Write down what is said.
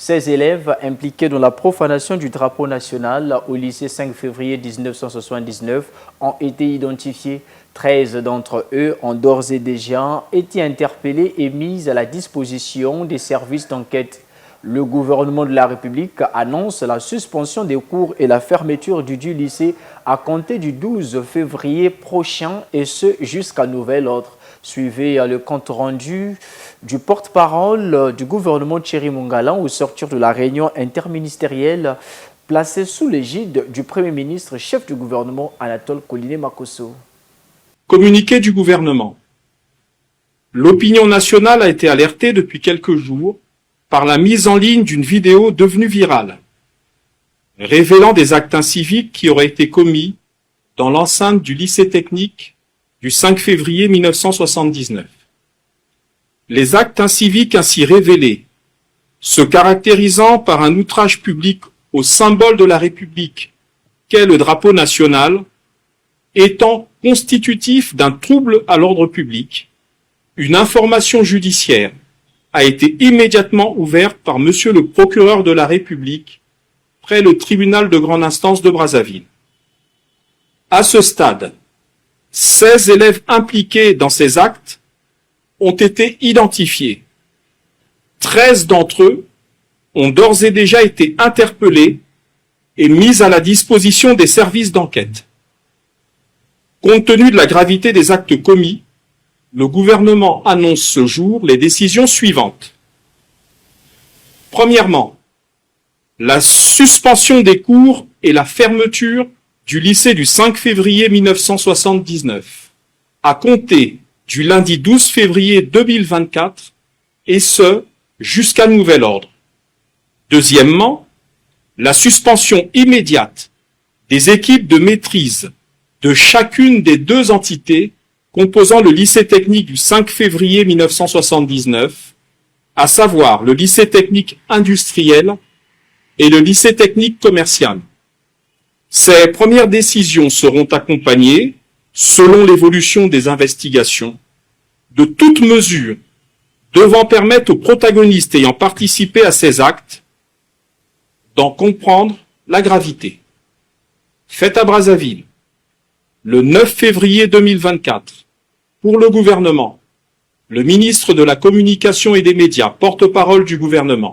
16 élèves impliqués dans la profanation du drapeau national au lycée 5 février 1979 ont été identifiés. 13 d'entre eux ont d'ores et déjà été interpellés et mis à la disposition des services d'enquête. Le gouvernement de la République annonce la suspension des cours et la fermeture du lycée à compter du 12 février prochain et ce jusqu'à nouvel ordre. Suivez le compte rendu du porte-parole du gouvernement Thierry Mongala au sortir de la réunion interministérielle placée sous l'égide du Premier ministre, chef du gouvernement Anatole Collinet Makosso. Communiqué du gouvernement. L'opinion nationale a été alertée depuis quelques jours par la mise en ligne d'une vidéo devenue virale, révélant des actes inciviques qui auraient été commis dans l'enceinte du lycée technique du 5 février 1979. Les actes inciviques ainsi révélés, se caractérisant par un outrage public au symbole de la République qu'est le drapeau national, étant constitutifs d'un trouble à l'ordre public, une information judiciaire a été immédiatement ouverte par Monsieur le procureur de la République près le tribunal de grande instance de Brazzaville. À ce stade, 16 élèves impliqués dans ces actes ont été identifiés. 13 d'entre eux ont d'ores et déjà été interpellés et mis à la disposition des services d'enquête. Compte tenu de la gravité des actes commis, le gouvernement annonce ce jour les décisions suivantes. Premièrement, la suspension des cours et la fermeture du lycée du 5 février 1979, à compter du lundi 12 février 2024, et ce, jusqu'à nouvel ordre. Deuxièmement, la suspension immédiate des équipes de maîtrise de chacune des deux entités composant le lycée technique du 5 février 1979, à savoir le lycée technique industriel et le lycée technique commercial. Ces premières décisions seront accompagnées, selon l'évolution des investigations, de toutes mesures devant permettre aux protagonistes ayant participé à ces actes d'en comprendre la gravité. Fait à Brazzaville, le 9 février 2024, pour le gouvernement, le ministre de la Communication et des Médias, porte-parole du gouvernement,